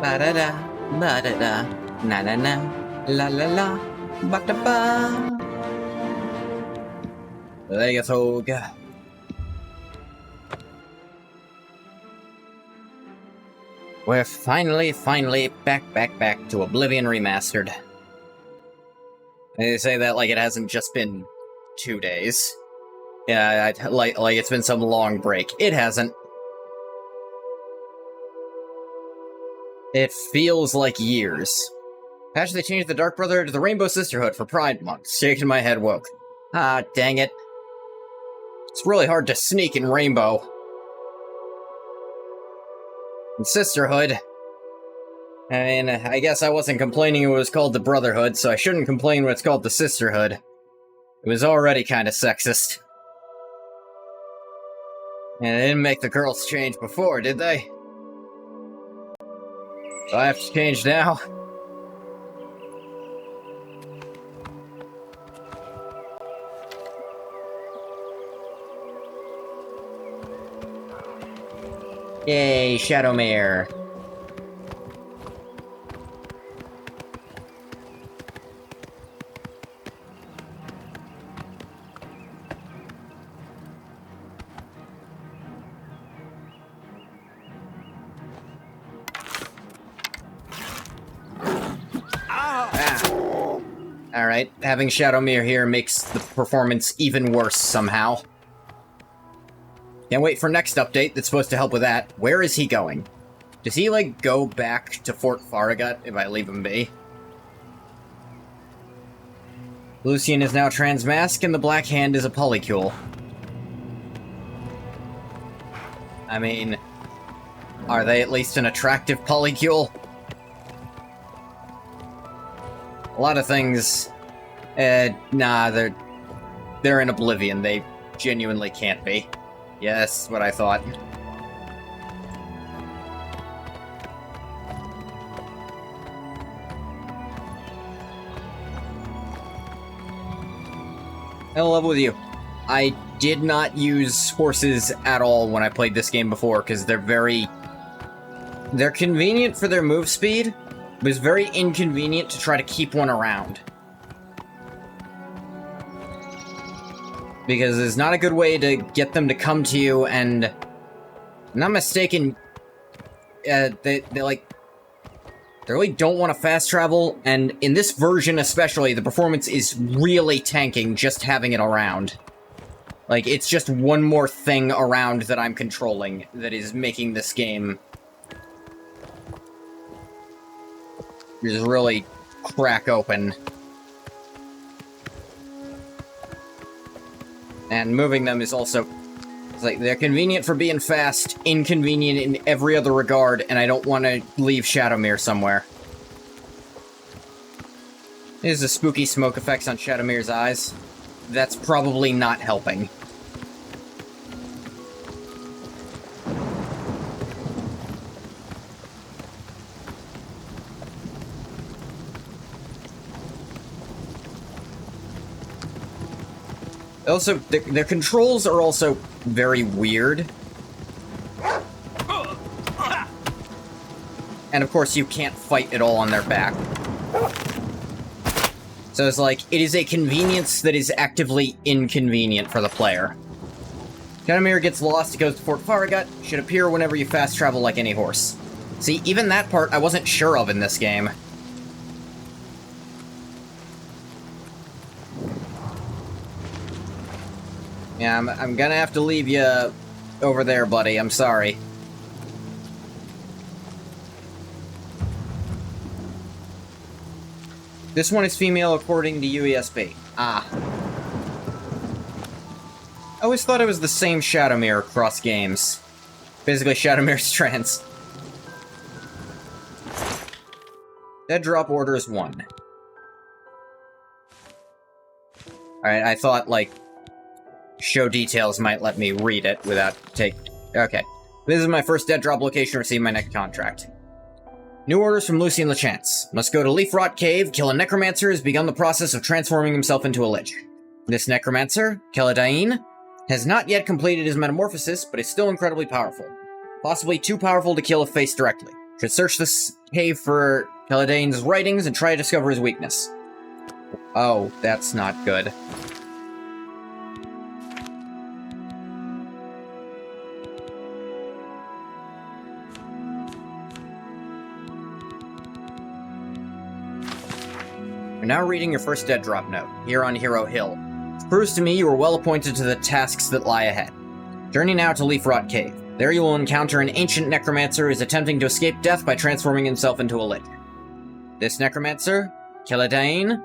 Ba-da-da, ba-da-da, na-na-na, la-la-la, ba-da-ba. Legathog. We're finally back to Oblivion Remastered. They say that like it hasn't just been 2 days. Yeah, like it's been some long break. It hasn't. It feels like years. Patch they changed the Dark Brotherhood to the Rainbow Sisterhood for Pride Month. Shaking my head woke. Ah, dang it. It's really hard to sneak in Rainbow. And Sisterhood. I mean, I guess I wasn't complaining it was called the Brotherhood, so I shouldn't complain when it's called the Sisterhood. It was already kinda sexist. And they didn't make the girls change before, did they? So I have to change now? Yay, Shadowmere. Alright, having Shadowmere here makes the performance even worse somehow. Can't wait for next update that's supposed to help with that. Where is he going? Does he, like, go back to Fort Farragut if I leave him be? Lucian is now Transmask, and the Black Hand is a polycule. I mean, are they at least an attractive polycule? A lot of things... nah, they're in Oblivion. They genuinely can't be. Yes, what I thought. I love with you. I did not use horses at all when I played this game before, because they're convenient for their move speed, but it's very inconvenient to try to keep one around. Because there's not a good way to get them to come to you, and... I'm not mistaken, they really don't want to fast travel, and in this version especially, the performance is really tanking just having it around. Like, it's just one more thing around that I'm controlling that is making this game... just really crack open. And moving them is also... it's like, they're convenient for being fast, inconvenient in every other regard, and I don't want to leave Shadowmere somewhere. There's the spooky smoke effects on Shadowmere's eyes. That's probably not helping. Also, their controls are also very weird. And of course, you can't fight at all on their back. So it's like, it is a convenience that is actively inconvenient for the player. Shadowmere gets lost, it goes to Fort Farragut, should appear whenever you fast travel like any horse. See, even that part I wasn't sure of in this game. Yeah, I'm gonna have to leave you over there, buddy. I'm sorry. This one is female according to UESP. Ah. I always thought it was the same Shadowmere across games. Basically, Shadowmere's trans. Dead drop order is 1. Alright, I thought, like... show details might let me read it without okay. This is my first dead drop location, receive my next contract. New orders from Lucian LeChance. Must go to Leafrot Cave, kill a necromancer, has begun the process of transforming himself into a lich. This necromancer, Keladain, has not yet completed his metamorphosis, but is still incredibly powerful. Possibly too powerful to kill if faced directly. Should search this cave for Caladane's writings and try to discover his weakness. Oh, that's not good. You're now reading your first dead drop note, here on Hero Hill. It proves to me you are well appointed to the tasks that lie ahead. Journey now to Leafrot Cave. There you will encounter an ancient necromancer who is attempting to escape death by transforming himself into a lich. This necromancer, Caladane,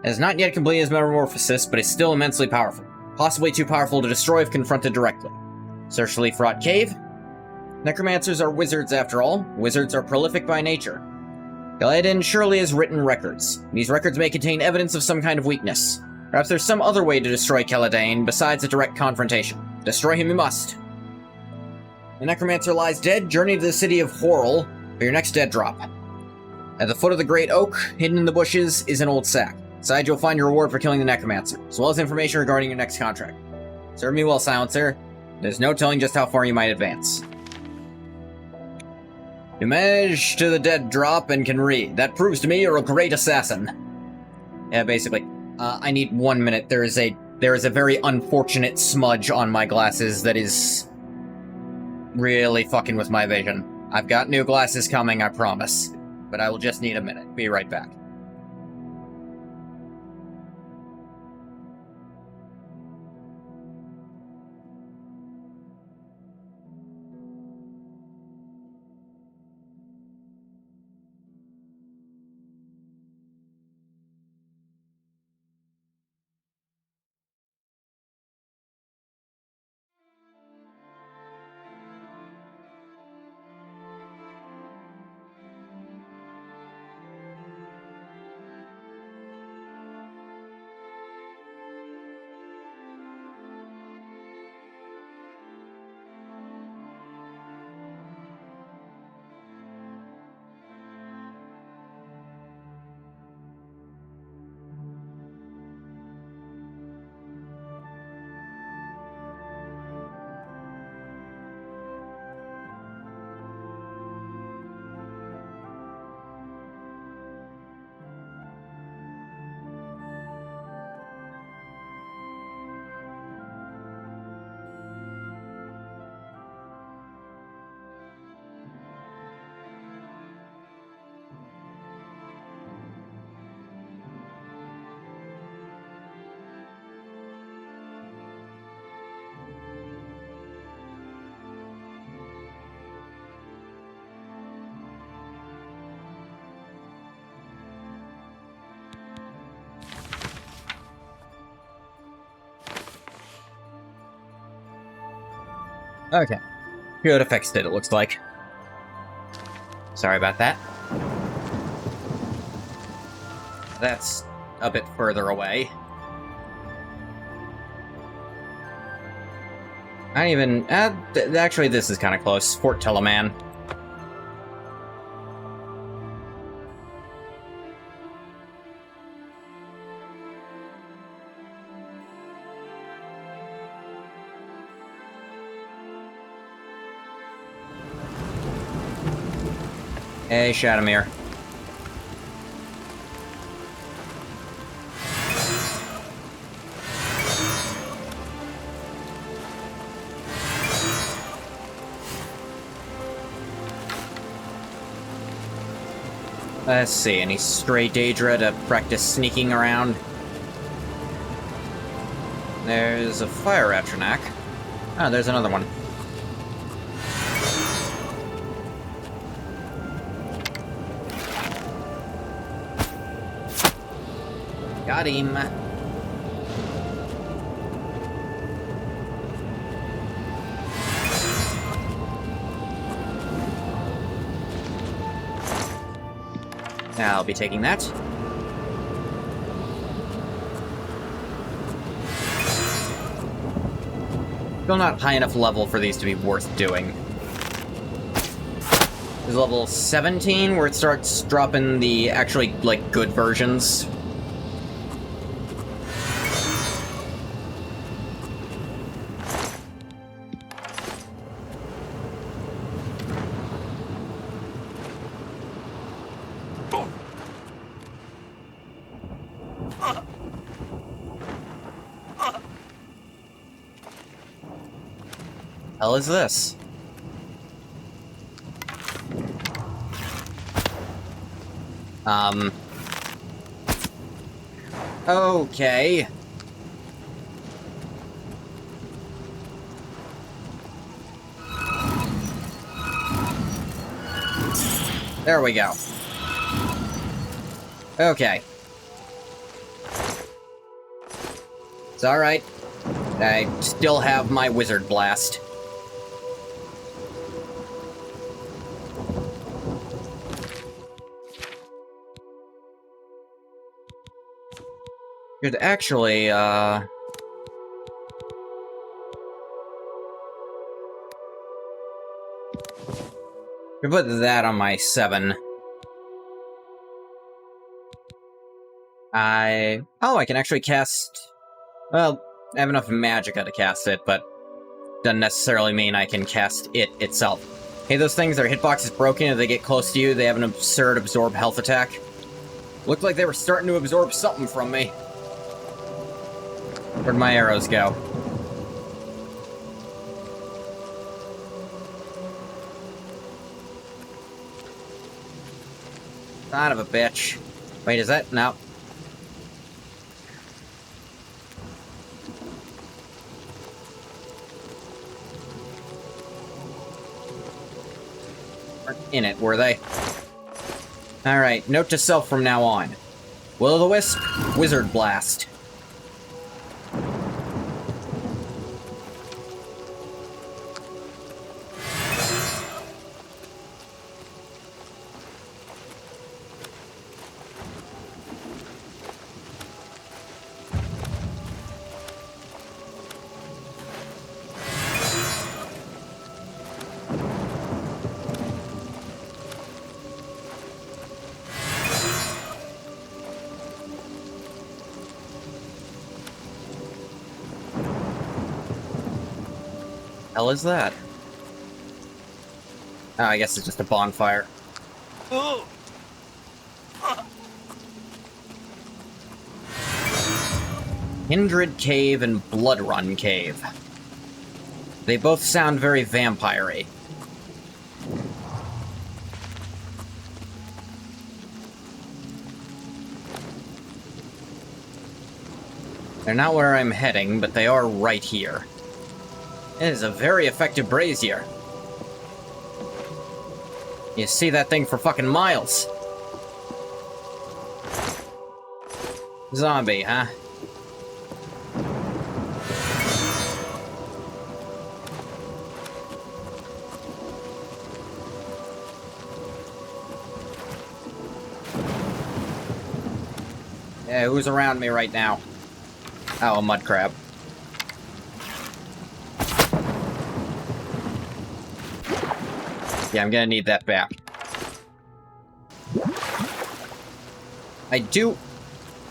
has not yet completed his metamorphosis, but is still immensely powerful. Possibly too powerful to destroy if confronted directly. Search the Leafrot Cave. Necromancers are wizards after all. Wizards are prolific by nature. Caladane surely has written records. These records may contain evidence of some kind of weakness. Perhaps there's some other way to destroy Caladane besides a direct confrontation. Destroy him you must. The necromancer lies dead. Journey to the city of Horrell for your next dead drop. At the foot of the great oak, hidden in the bushes, is an old sack. Inside you'll find your reward for killing the necromancer, as well as information regarding your next contract. Serve me well, Silencer. There's no telling just how far you might advance. You managed to the dead drop and can read. That proves to me you're a great assassin. Yeah, basically. I need 1 minute. There is a very unfortunate smudge on my glasses that is really fucking with my vision. I've got new glasses coming, I promise. But I will just need a minute. Be right back. Okay. Good, fixed it looks like. Sorry about that. That's a bit further away. I don't even... actually, this is kind of close. Fort Teleman. Hey, Shadowmere. Let's see, any stray Daedra to practice sneaking around? There's a Fire Atronak. Oh, there's another one. Got him. I'll be taking that. Still not high enough level for these to be worth doing. There's level 17 where it starts dropping the actually, like, good versions. Hell is this? Okay. There we go. Okay. It's alright. I still have my wizard blast. Could actually, could put that on my 7. Oh, I can actually cast... Well, I have enough magicka to cast it, but doesn't necessarily mean I can cast it itself. Hey, those things, their hitbox is broken. If they get close to you, they have an absurd absorb health attack. Looked like they were starting to absorb something from me. Where'd my arrows go? Son of a bitch. Wait, is that? No. Weren't in it, were they? Alright, note to self from now on. Will-o'-the-wisp, wizard blast. Hell is that? Oh, I guess it's just a bonfire. Kindred Cave and Blood Run Cave. They both sound very vampire-y. They're not where I'm heading, but they are right here. It is a very effective brazier. You see that thing for fucking miles. Zombie, huh? Yeah, who's around me right now? Oh, a mud crab. Yeah, I'm gonna need that back. This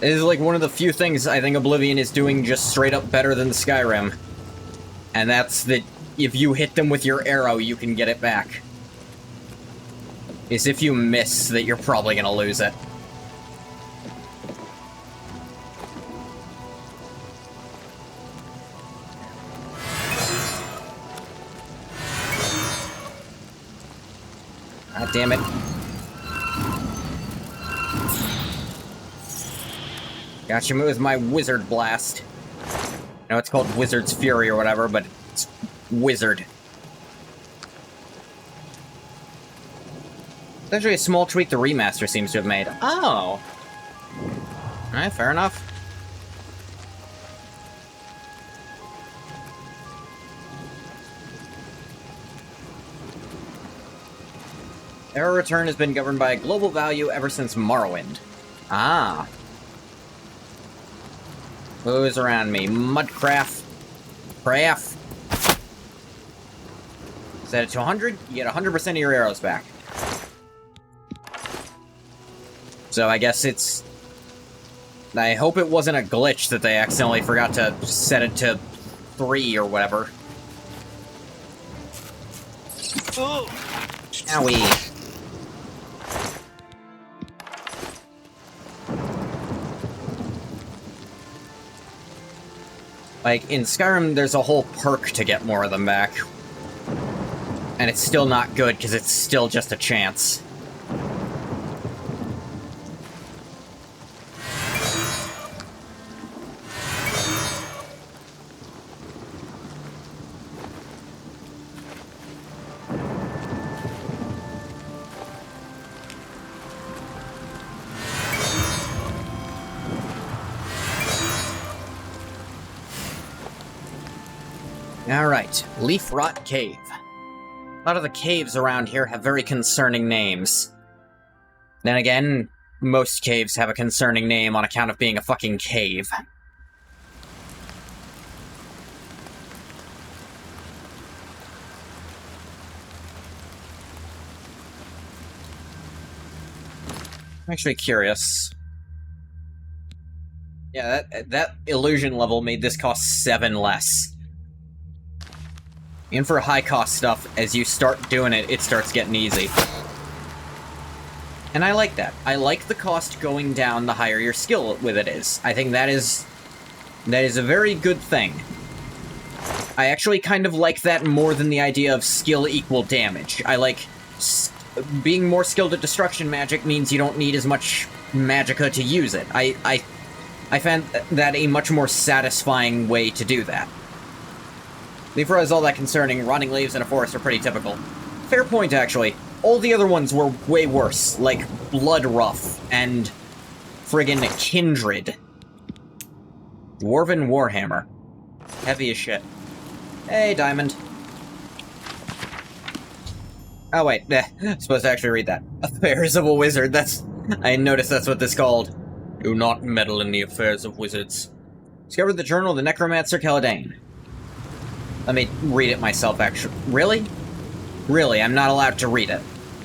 is like one of the few things I think Oblivion is doing just straight up better than Skyrim. And that's that if you hit them with your arrow, you can get it back. Is if you miss, that you're probably gonna lose it. God damn it. Gotcha with my wizard blast. I know it's called Wizard's Fury or whatever, but it's wizard. It's actually a small tweak the remaster seems to have made. Oh! Alright, fair enough. Error return has been governed by a global value ever since Morrowind. Ah. Who's around me? Mudcraft. Craft. Set it to 100, you get 100% of your arrows back. So I guess it's... I hope it wasn't a glitch that they accidentally forgot to set it to 3 or whatever. Owie. Like, in Skyrim, there's a whole perk to get more of them back. And it's still not good, because it's still just a chance. Alright, Leaf Rot Cave. A lot of the caves around here have very concerning names. Then again, most caves have a concerning name on account of being a fucking cave. I'm actually curious. Yeah, that illusion level made this cost 7 less. And for high-cost stuff, as you start doing it, it starts getting easy. And I like that. I like the cost going down the higher your skill with it is. I think that is a very good thing. I actually kind of like that more than the idea of skill equal damage. I like... being more skilled at destruction magic means you don't need as much magicka to use it. I found that a much more satisfying way to do that. Leaf rot is all that concerning. Rotting leaves in a forest are pretty typical. Fair point, actually. All the other ones were way worse, like Blood Rough and friggin' Kindred. Dwarven Warhammer. Heavy as shit. Hey, Diamond. Oh, wait. Supposed to actually read that. Affairs of a Wizard, I noticed that's what this called. Do not meddle in the affairs of wizards. Discovered the Journal of the Necromancer Caledane. Let me read it myself, actually. Really? Really, I'm not allowed to read it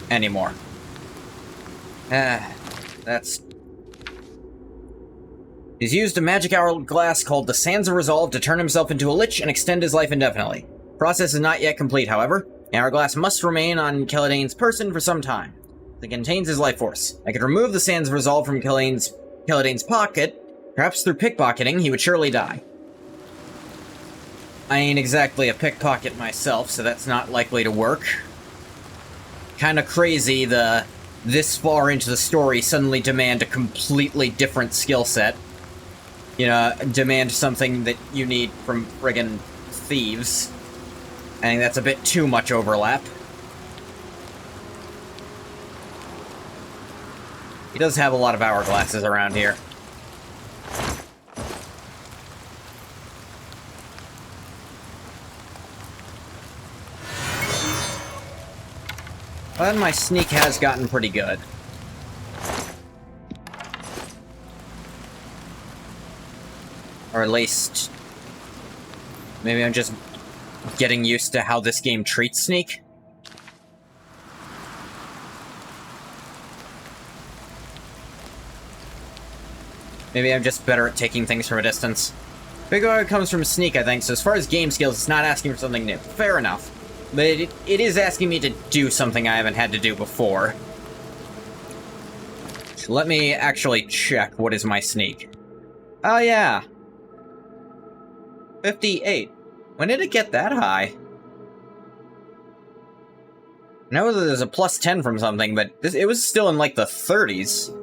anymore. That's... He's used a magic hourglass called the Sands of Resolve to turn himself into a lich and extend his life indefinitely. Process is not yet complete, however. The hourglass must remain on Caladane's person for some time. It contains his life force. I could remove the Sands of Resolve from Caladane's pocket. Perhaps through pickpocketing, he would surely die. I ain't exactly a pickpocket myself, so that's not likely to work. Kinda crazy this far into the story suddenly demand a completely different skill set. You know, demand something that you need from friggin' thieves. I think that's a bit too much overlap. He does have a lot of hourglasses around here. But my sneak has gotten pretty good. Or at least... maybe I'm just getting used to how this game treats sneak. Maybe I'm just better at taking things from a distance. Big O comes from sneak, I think, so as far as game skills, it's not asking for something new. Fair enough. But it is asking me to do something I haven't had to do before. Let me actually check what is my sneak. Oh yeah. 58. When did it get that high? I know that there's a plus 10 from something, but it was still in like the 30s.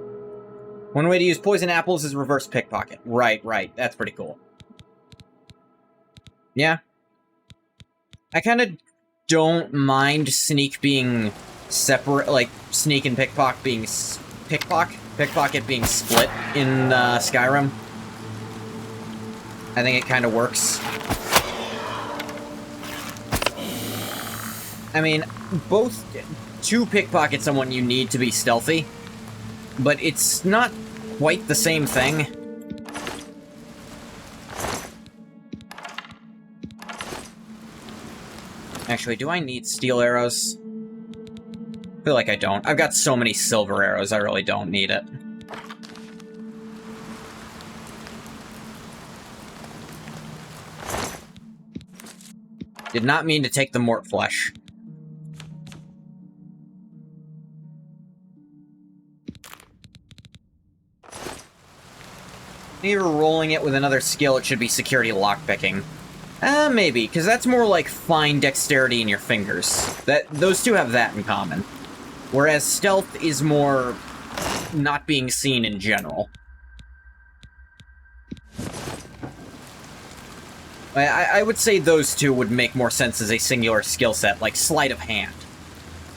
One way to use poison apples is reverse pickpocket. Right. That's pretty cool. Yeah. I kind of don't mind sneak being separate, like sneak and pickpocket being pickpocket being split in Skyrim. I think it kind of works. I mean, to pickpocket someone you need to be stealthy, but it's not quite the same thing. Actually, do I need steel arrows? I feel like I don't. I've got so many silver arrows, I really don't need it. Did not mean to take the mort flesh. If you're rolling it with another skill, it should be security lockpicking. Maybe, because that's more like fine dexterity in your fingers. Those two have that in common. Whereas stealth is more not being seen in general. I would say those two would make more sense as a singular skill set, like sleight of hand.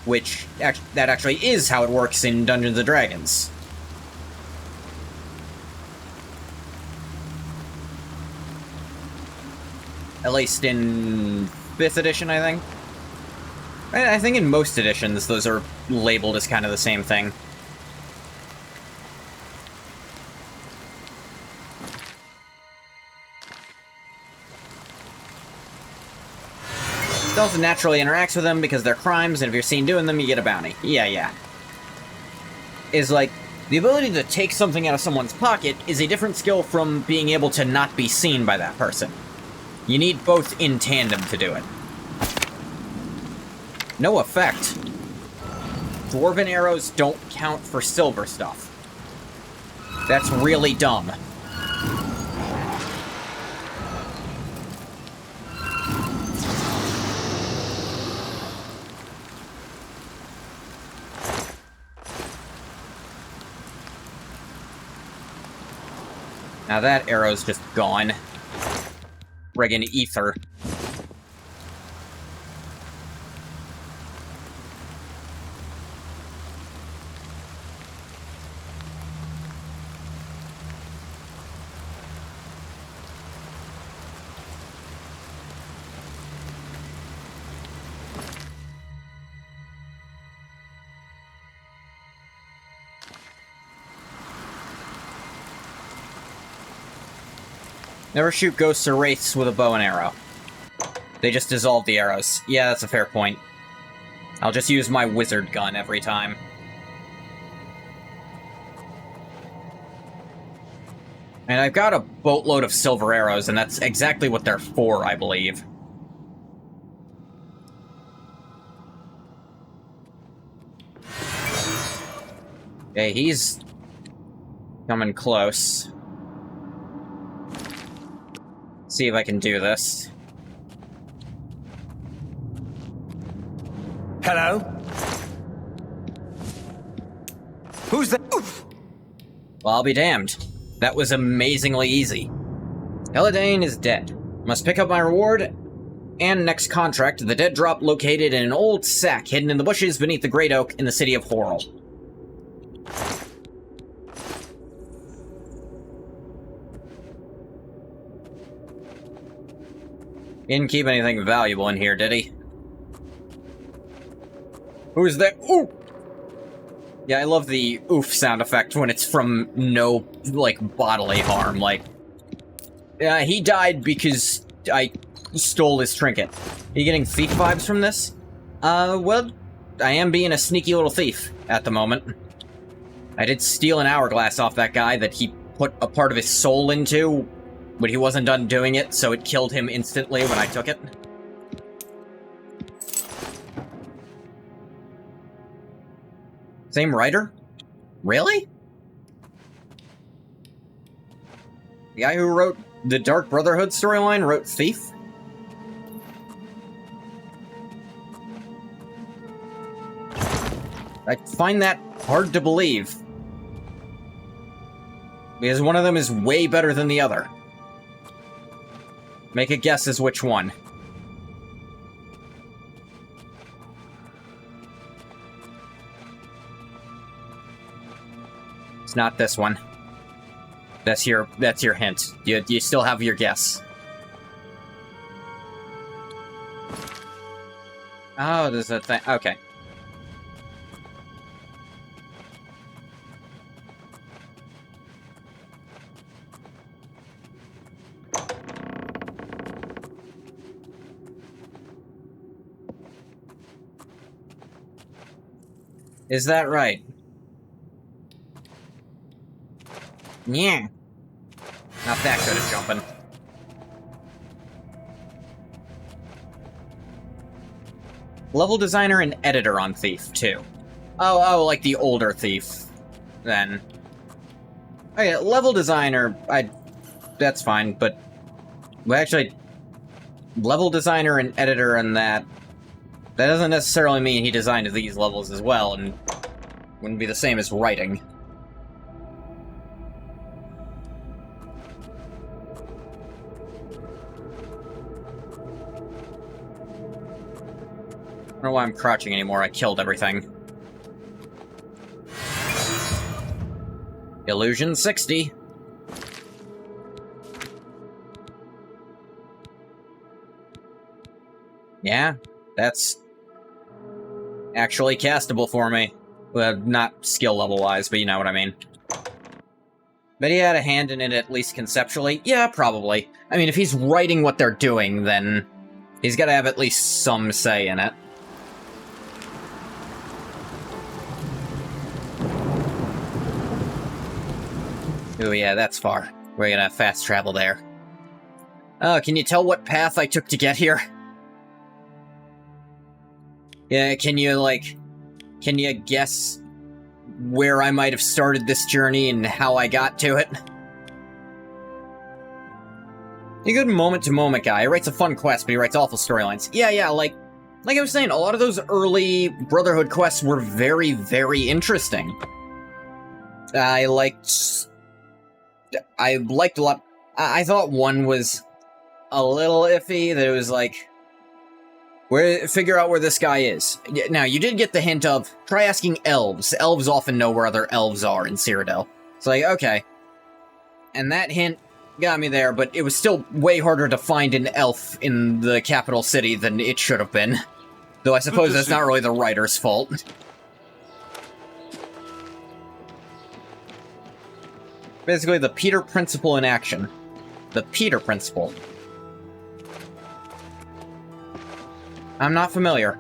Which, that actually is how it works in Dungeons & Dragons. At least in 5th edition, I think. I think in most editions, those are labeled as kind of the same thing. Stealth naturally interacts with them because they're crimes, and if you're seen doing them, you get a bounty. Yeah. Is like, the ability to take something out of someone's pocket is a different skill from being able to not be seen by that person. You need both in tandem to do it. No effect. Dwarven arrows don't count for silver stuff. That's really dumb. Now that arrow's just gone. Friggin' ether. Never shoot ghosts or wraiths with a bow and arrow. They just dissolve the arrows. Yeah, that's a fair point. I'll just use my wizard gun every time. And I've got a boatload of silver arrows, and that's exactly what they're for, I believe. Okay, he's coming close. See if I can do this. Hello? Who's that? Oof. Well, I'll be damned. That was amazingly easy. Helidane is dead. Must pick up my reward and next contract, the dead drop located in an old sack hidden in the bushes beneath the Great Oak in the city of Horrell. He didn't keep anything valuable in here, did he? Who's that? Ooh! Yeah, I love the oof sound effect when it's from no, like, bodily harm. Like, he died because I stole his trinket. Are you getting thief vibes from this? Well, I am being a sneaky little thief at the moment. I did steal an hourglass off that guy that he put a part of his soul into, but he wasn't done doing it, so it killed him instantly when I took it. Same writer? Really? The guy who wrote the Dark Brotherhood storyline wrote Thief? I find that hard to believe. Because one of them is way better than the other. Make a guess as which one. It's not this one. That's your hint. You still have your guess. Oh, there's a thing. Okay. Is that right? Yeah. Not that good at jumping. Level designer and editor on Thief, too. Oh, like the older Thief, then. Okay, level designer, that's fine, but... Well, actually, level designer and editor and that. That doesn't necessarily mean he designed these levels as well, and wouldn't be the same as writing. I don't know why I'm crouching anymore, I killed everything. Illusion 60. Yeah, that's actually castable for me. Well, not skill level-wise, but you know what I mean. But he had a hand in it, at least conceptually? Yeah, probably. I mean, if he's writing what they're doing, then he's gotta have at least some say in it. Oh yeah, that's far. We're gonna fast travel there. Oh, can you tell what path I took to get here? Yeah, can you guess where I might have started this journey and how I got to it? A good moment-to-moment guy. He writes a fun quest, but he writes awful storylines. Yeah, like I was saying, a lot of those early Brotherhood quests were very, very interesting. I liked a lot. I thought one was a little iffy, that it was like, figure out where this guy is. Now, you did get the hint of, try asking elves. Elves often know where other elves are in Cyrodiil. It's like, okay. And that hint got me there, but it was still way harder to find an elf in the capital city than it should have been. Though I suppose that's not really the writer's fault. Basically, the Peter Principle in action. The Peter Principle. I'm not familiar.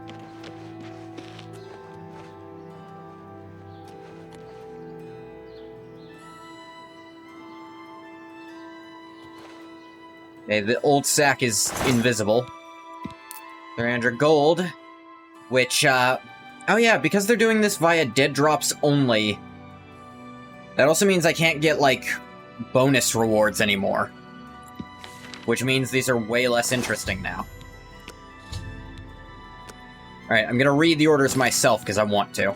Okay, the old sack is invisible. 300 gold. Which, oh yeah, because they're doing this via dead drops only, that also means I can't get, like, bonus rewards anymore. Which means these are way less interesting now. Alright, I'm gonna read the orders myself, because I want to.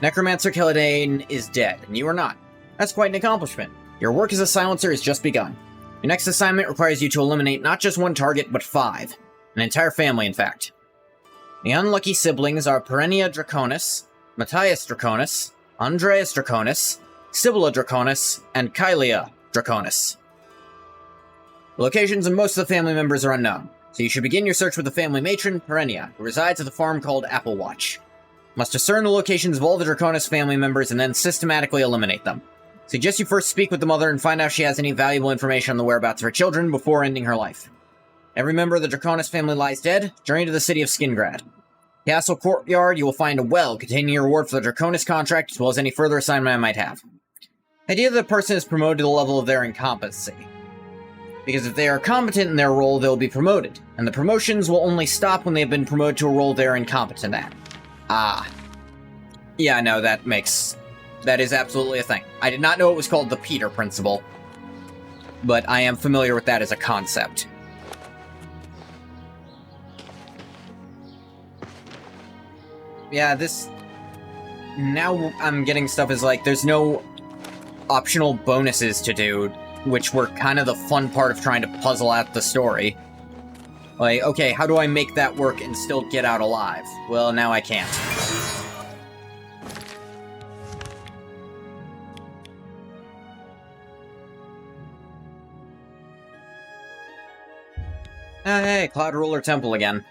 Necromancer Killadane is dead, and you are not. That's quite an accomplishment. Your work as a silencer has just begun. Your next assignment requires you to eliminate not just one target, but 5. An entire family, in fact. The unlucky siblings are Perennia Draconis, Matthias Draconis, Andreas Draconis, Sibylla Draconis, and Kylia Draconis. The locations of most of the family members are unknown, so you should begin your search with the family matron, Perennia, who resides at the farm called Applewatch. You must discern the locations of all the Draconis family members and then systematically eliminate them. Suggest you first speak with the mother and find out if she has any valuable information on the whereabouts of her children before ending her life. Every member of the Draconis family lies dead. Journey to the city of Skingrad. Castle Courtyard, you will find a well containing your reward for the Draconis contract, as well as any further assignment I might have. The idea that the person is promoted to the level of their incompetency. Because if they are competent in their role, they will be promoted, and the promotions will only stop when they have been promoted to a role they are incompetent at. Ah. Yeah, no, that is absolutely a thing. I did not know it was called the Peter Principle, but I am familiar with that as a concept. Yeah, now I'm getting stuff as like, there's no optional bonuses to do, which were kind of the fun part of trying to puzzle out the story. Like, okay, how do I make that work and still get out alive? Well, now I can't. Oh, hey, Cloud Ruler Temple again.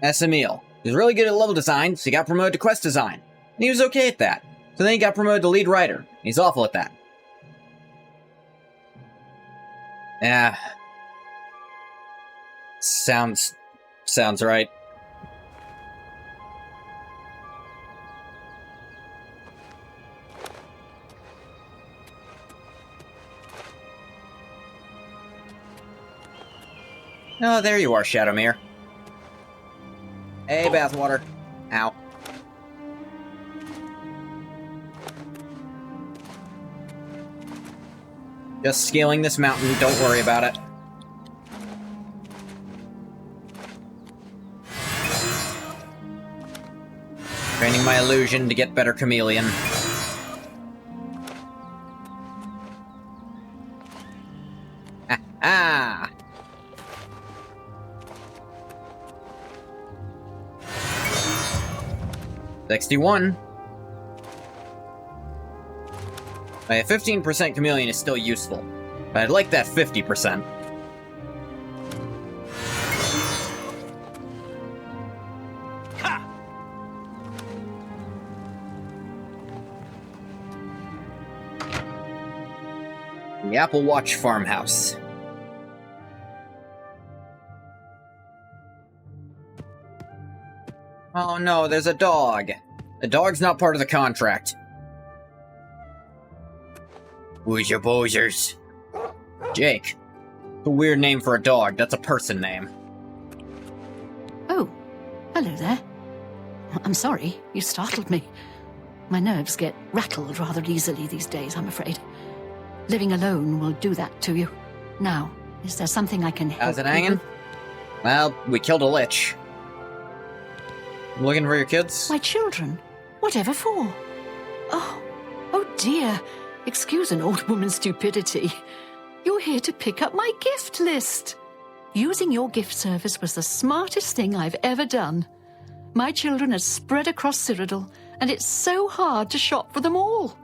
Emil. He was really good at level design, so he got promoted to quest design. And he was okay at that. So then he got promoted to lead writer. He's awful at that. Yeah. Sounds right. Oh, there you are, Shadowmere. Hey, bathwater. Ow. Just scaling this mountain, don't worry about it. Training my illusion to get better chameleon. Ah! 61. My 15% chameleon is still useful, but I'd like that 50%. Ha! The Apple Watch Farmhouse. Oh no, there's a dog. The dog's not part of the contract. Who's your posers? Jake. A weird name for a dog. That's a person name. Oh, hello there. I'm sorry, you startled me. My nerves get rattled rather easily these days, I'm afraid. Living alone will do that to you. Now, is there something I can help How's it you hanging? with? Well, we killed a lich. Looking for your kids? My children? Whatever for? Oh dear. Excuse an old woman's stupidity. You're here to pick up my gift list. Using your gift service was the smartest thing I've ever done. My children are spread across Cyrodiil, and it's so hard to shop for them all.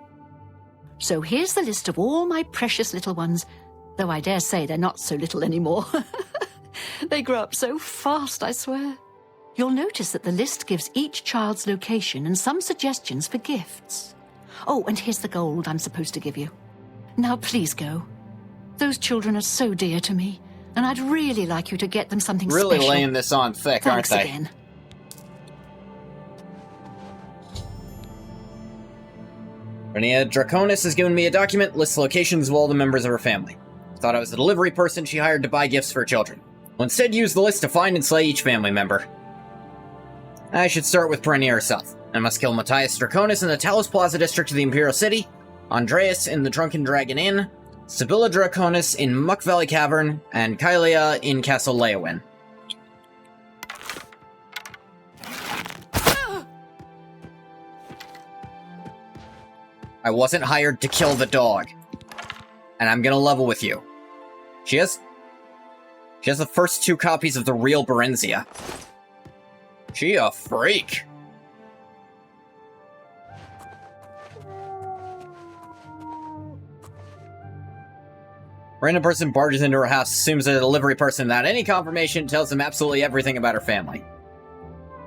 So here's the list of all my precious little ones, though I dare say they're not so little anymore. They grow up so fast, I swear. You'll notice that the list gives each child's location and some suggestions for gifts. Oh, and here's the gold I'm supposed to give you. Now please go. Those children are so dear to me, and I'd really like you to get them something Really special. laying this on thick, Thanks aren't they? again. Renia Draconis has given me a document, lists locations of all the members of her family. Thought I was the delivery person she hired to buy gifts for her children. Will instead use the list to find and slay each family member. I should start with Perennia herself. I must kill Matthias Draconis in the Talos Plaza district of the Imperial City, Andreas in the Drunken Dragon Inn, Sibylla Draconis in Muck Valley Cavern, and Kylia in Castle Leowin. I wasn't hired to kill the dog. And I'm gonna level with you. She has the first 2 copies of the real Berenzia. She a freak. Random person barges into her house, assumes they're a delivery person without any confirmation, tells them absolutely everything about her family.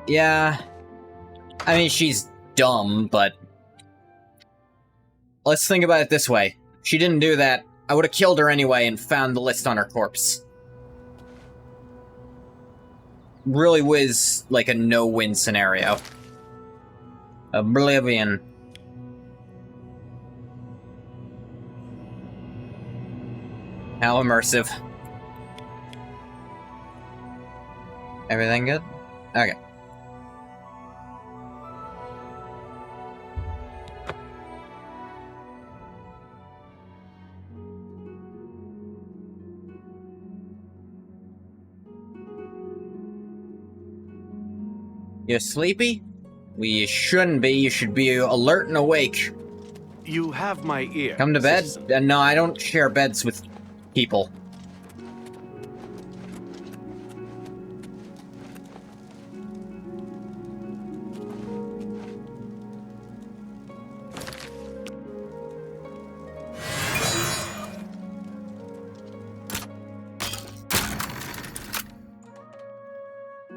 Yeah. I mean, she's dumb, but... let's think about it this way. If she didn't do that, I would have killed her anyway and found the list on her corpse. Really was like a no-win scenario. Oblivion. How immersive. Everything good? Okay. You sleepy? Well, you shouldn't be. You should be alert and awake. You have my ear. Come to bed? citizen. No, I don't share beds with people.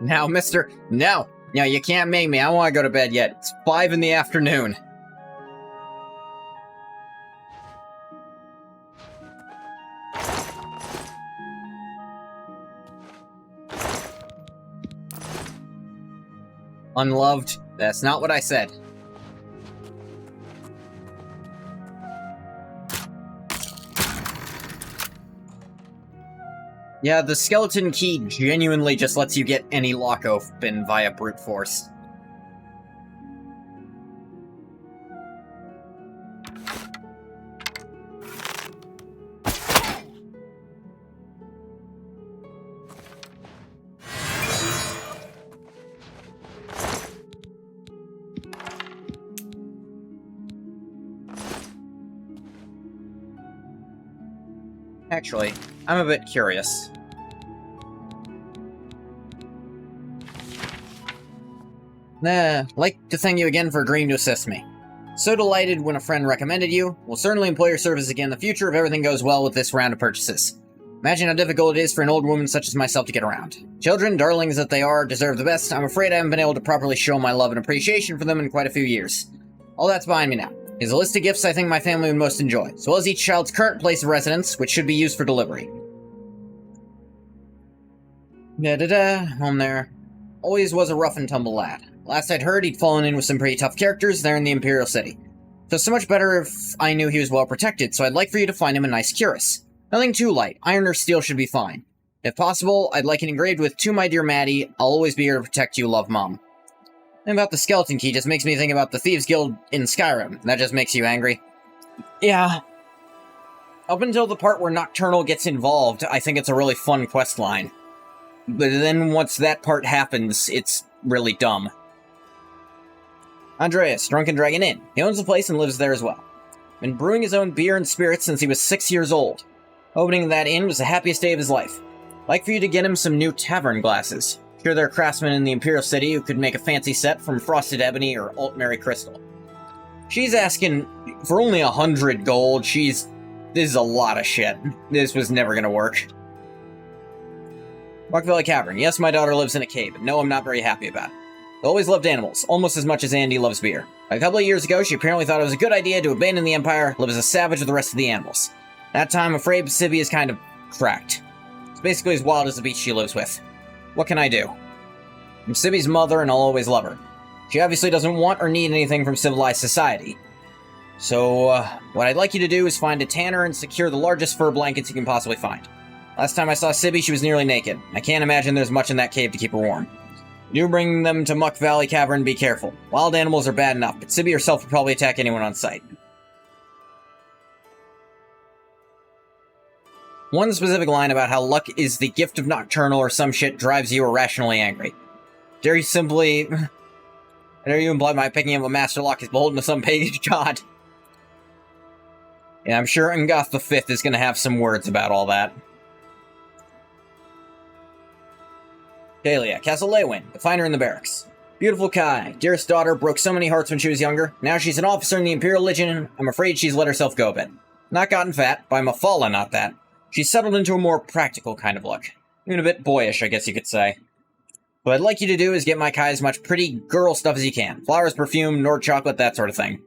Now, mister, no, you can't make me. I don't want to go to bed yet. It's 5 in the afternoon. Unloved? That's not what I said. Yeah, the skeleton key genuinely just lets you get any lock open via brute force. Actually, I'm a bit curious. Like to thank you again for agreeing to assist me. So delighted when a friend recommended you. Will certainly employ your service again in the future if everything goes well with this round of purchases. Imagine how difficult it is for an old woman such as myself to get around. Children, darlings that they are, deserve the best. I'm afraid I haven't been able to properly show my love and appreciation for them in quite a few years. All that's behind me now. Here's a list of gifts I think my family would most enjoy, as well as each child's current place of residence, which should be used for delivery. Home there. Always was a rough and tumble lad. Last I'd heard, he'd fallen in with some pretty tough characters there in the Imperial City. So much better if I knew he was well protected, so I'd like for you to find him a nice cuirass. Nothing too light. Iron or steel should be fine. If possible, I'd like it engraved with, "To my dear Maddie, I'll always be here to protect you, love, Mom." And about the skeleton key just makes me think about the Thieves Guild in Skyrim. That just makes you angry. Yeah. Up until the part where Nocturnal gets involved, I think it's a really fun quest line. But then once that part happens, it's really dumb. Andreas, Drunken Dragon Inn. He owns the place and lives there as well. Been brewing his own beer and spirits since he was 6 years old. Opening that inn was the happiest day of his life. Like for you to get him some new tavern glasses. Sure, there are craftsmen in the Imperial City who could make a fancy set from frosted ebony or altmary crystal. She's asking for only 100 gold. This is a lot of shit. This was never gonna work. Rock Valley Cavern. Yes, my daughter lives in a cave, but no, I'm not very happy about it. I always loved animals, almost as much as Andy loves beer. A couple of years ago, she apparently thought it was a good idea to abandon the Empire, live as a savage with the rest of the animals. That time, I'm afraid Sibby is kind of cracked. It's basically as wild as the beast she lives with. What can I do? I'm Sibby's mother, and I'll always love her. She obviously doesn't want or need anything from civilized society. So, what I'd like you to do is find a tanner and secure the largest fur blankets you can possibly find. Last time I saw Sibby, she was nearly naked. I can't imagine there's much in that cave to keep her warm. Do bring them to Muck Valley Cavern, be careful. Wild animals are bad enough, but Sibby herself would probably attack anyone on sight. One specific line about how luck is the gift of Nocturnal or some shit drives you irrationally angry. Dare you imply my picking up a Master Lock is beholden to some pagan god? Yeah, I'm sure Ngoth the Fifth is gonna have some words about all that. Dahlia, Castle Leywin, the finder in the barracks. Beautiful Kai, dearest daughter, broke so many hearts when she was younger. Now she's an officer in the Imperial Legion. I'm afraid she's let herself go a bit. Not gotten fat, by Mafala, not that. She's settled into a more practical kind of look. Even a bit boyish, I guess you could say. What I'd like you to do is get my Kai as much pretty girl stuff as you can. Flowers, perfume, Nord chocolate, that sort of thing.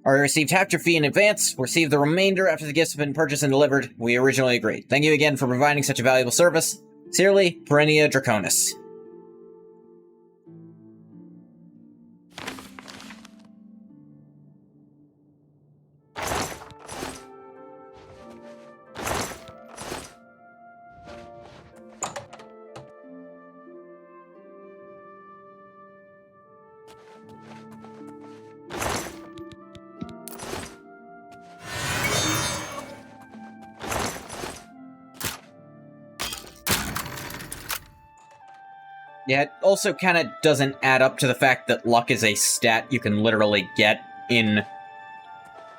Already received half your fee in advance. Receive the remainder after the gifts have been purchased and delivered. We originally agreed. Thank you again for providing such a valuable service. Sincerely, Perennia Draconis. Yeah, it also kind of doesn't add up to the fact that luck is a stat you can literally get in,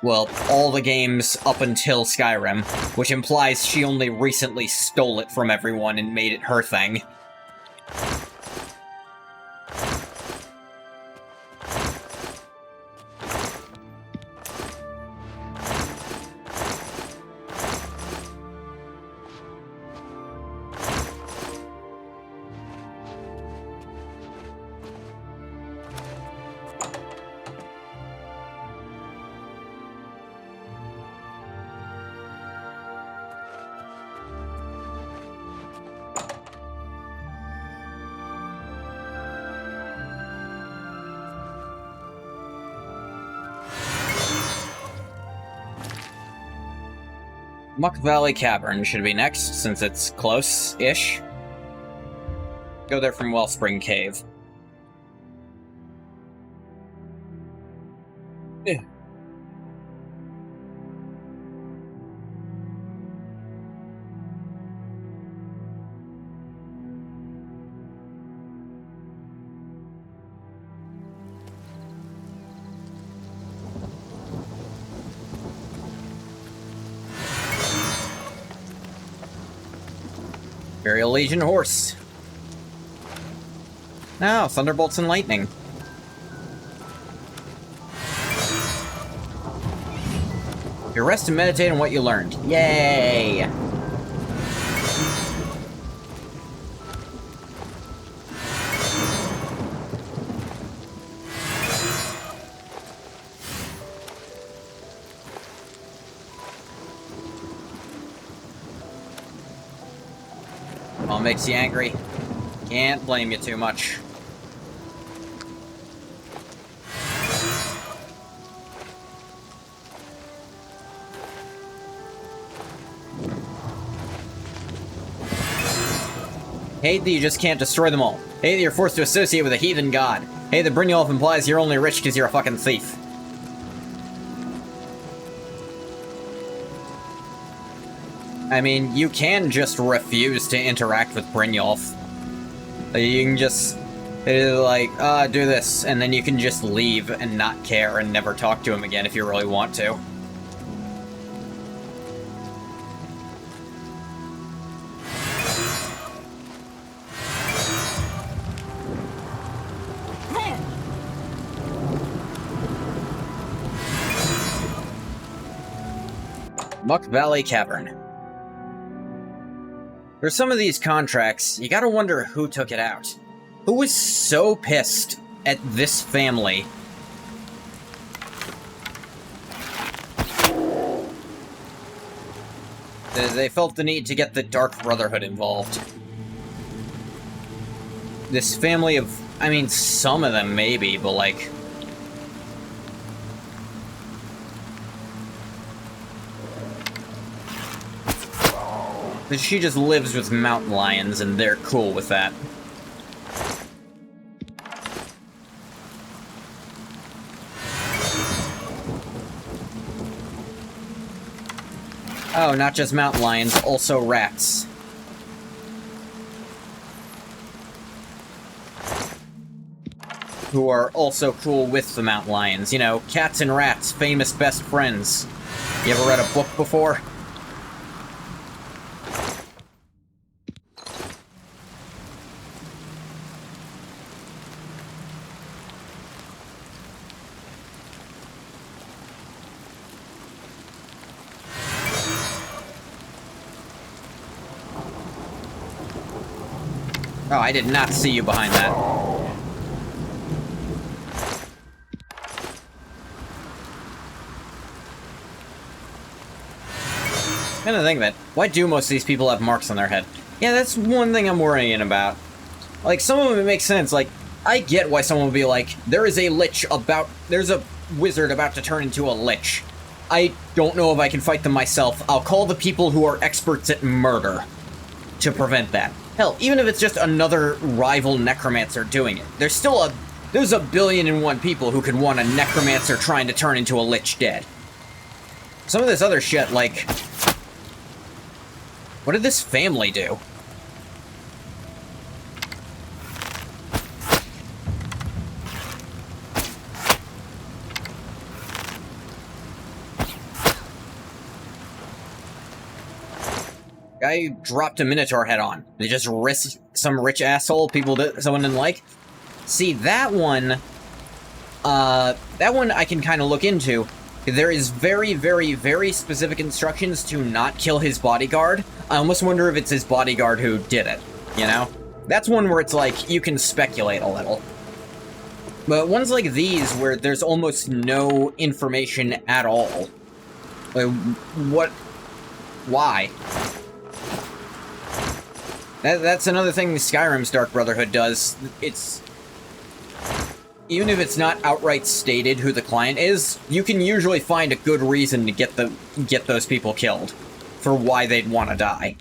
well, all the games up until Skyrim, which implies she only recently stole it from everyone and made it her thing. Muck Valley Cavern should be next, since it's close-ish. Go there from Wellspring Cave. Yeah. Imperial Legion horse. Now, thunderbolts and lightning. You rest and meditate on what you learned. Yay! All makes you angry. Can't blame you too much. Hate that you just can't destroy them all. Hate that you're forced to associate with a heathen god. Hate that Brynjolf implies you're only rich because you're a fucking thief. I mean, you can just refuse to interact with Brynjolf. You can just, like, do this, and then you can just leave and not care and never talk to him again if you really want to. Muck Valley Cavern. For some of these contracts, you gotta wonder who took it out. Who was so pissed at this family that they felt the need to get the Dark Brotherhood involved. This family of, I mean, some of them maybe, but like... She just lives with mountain lions, and they're cool with that. Oh, not just mountain lions, also rats. Who are also cool with the mountain lions. You know, cats and rats, famous best friends. You ever read a book before? Oh, I did not see you behind that. And the thing of it, why do most of these people have marks on their head? Yeah, that's one thing I'm worrying about. Like, some of them it makes sense. Like, I get why someone would be like, there's a wizard about to turn into a lich. I don't know if I can fight them myself. I'll call the people who are experts at murder to prevent that. Hell, even if it's just another rival necromancer doing it, there's a billion and one people who could want a necromancer trying to turn into a lich dead. Some of this other shit, like... What did this family do? Guy dropped a Minotaur head on. They just risked some rich asshole someone didn't like. See, that one I can kind of look into. There is very, very, very specific instructions to not kill his bodyguard. I almost wonder if it's his bodyguard who did it, you know? That's one where it's like, you can speculate a little. But ones like these, where there's almost no information at all. Like, what? Why? That's another thing Skyrim's Dark Brotherhood does. It's... Even if it's not outright stated who the client is, you can usually find a good reason to get those people killed. For why they'd want to die.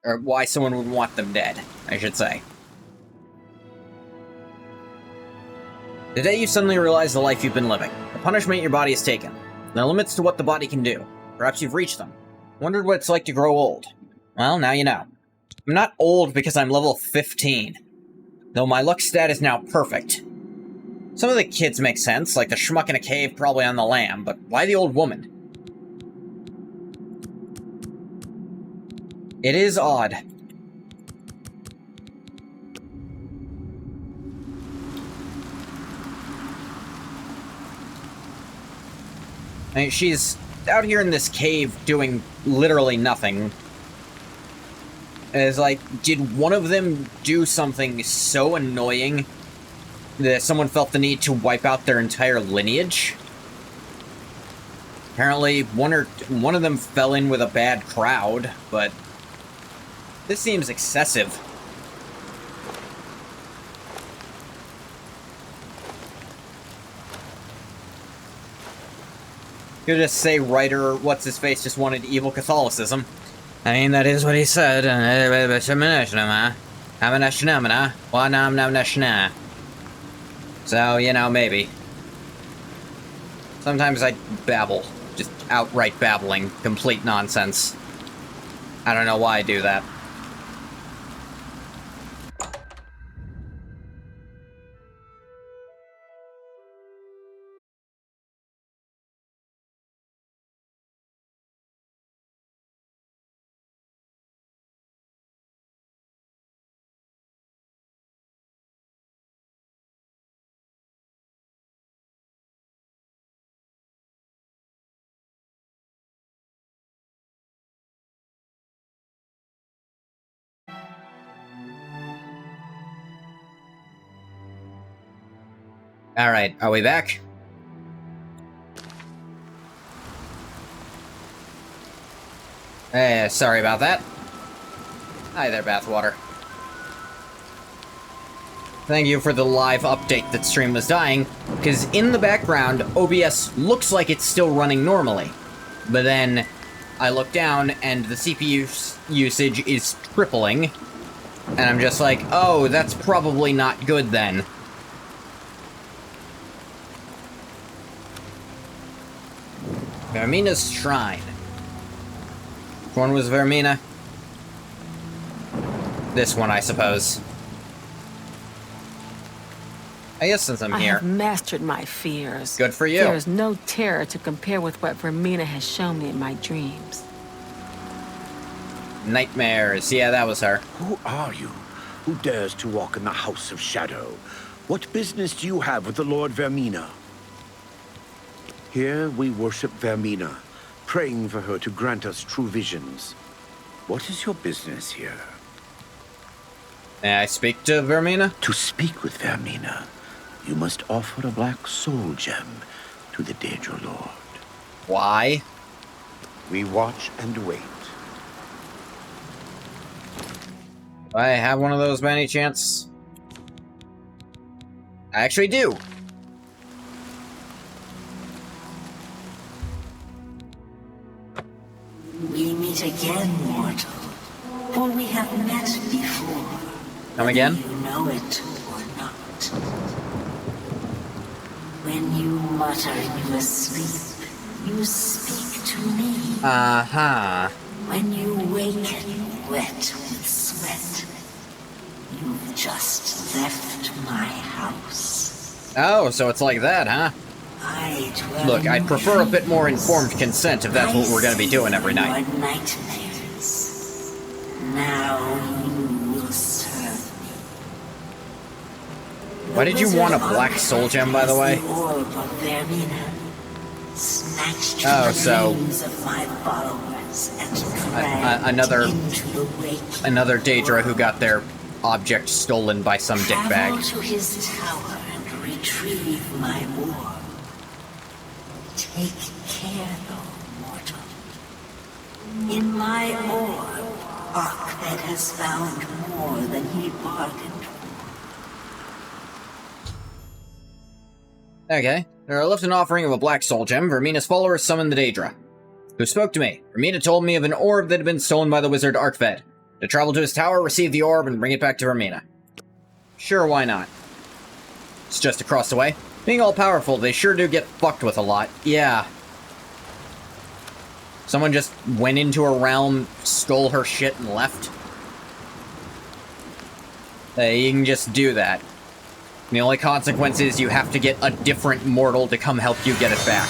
Or why someone would want them dead, I should say. The day you suddenly realize the life you've been living. The punishment your body has taken. There are limits to what the body can do. Perhaps you've reached them. Wondered what it's like to grow old. Well, now you know. I'm not old because I'm level 15. Though my luck stat is now perfect. Some of the kids make sense, like the schmuck in a cave probably on the lam, but why the old woman? It is odd. I mean, she's out here in this cave doing literally nothing. And it's like, did one of them do something so annoying that someone felt the need to wipe out their entire lineage? Apparently, one of them fell in with a bad crowd, but this seems excessive. You could just say writer what's-his-face just wanted evil Catholicism. I mean, that is what he said. So, you know, maybe. Sometimes I babble. Just outright babbling. Complete nonsense. I don't know why I do that. Alright, are we back? Sorry about that. Hi there, Bathwater. Thank you for the live update that stream was dying, because in the background, OBS looks like it's still running normally. But then, I look down, and the CPU usage is tripling, and I'm just like, oh, that's probably not good then. Vermina's Shrine. Which one was Vermina? This one, I suppose. I guess since I'm here. I have mastered my fears. Good for you. There is no terror to compare with what Vermina has shown me in my dreams. Nightmares. Yeah, that was her. Who are you? Who dares to walk in the House of Shadow? What business do you have with the Lord Vermina? Here we worship Vermina, praying for her to grant us true visions. What is your business here? May I speak to Vermina? To speak with Vermina, you must offer a black soul gem to the Daedra Lord. Why? We watch and wait. Do I have one of those by any chance? I actually do. We meet again, mortal. For we have met before. Come again? You know it or not. When you mutter in your sleep, you speak to me. Uh-huh. When you waken wet with sweat, you've just left my house. Oh, so it's like that, huh? Look, I'd prefer a bit more informed consent if that's what we're gonna be doing every night. Your nightmares. Now you will serve me. Why did you want a black soul gem, by the way? Oh, so another Daedra who got their object stolen by some dickbag. Travel to his tower and retrieve my orb. Take care, though, mortal. In my orb, Arkved has found more than he bargained for. Okay. There left an offering of a black soul gem. Vermina's followers summoned the Daedra, who spoke to me. Vermina told me of an orb that had been stolen by the wizard Arkved. To travel to his tower, receive the orb, and bring it back to Vermina. Sure, why not? It's just across the way. Being all-powerful, they sure do get fucked with a lot. Yeah. Someone just went into her realm, stole her shit, and left. You can just do that. The only consequence is you have to get a different mortal to come help you get it back.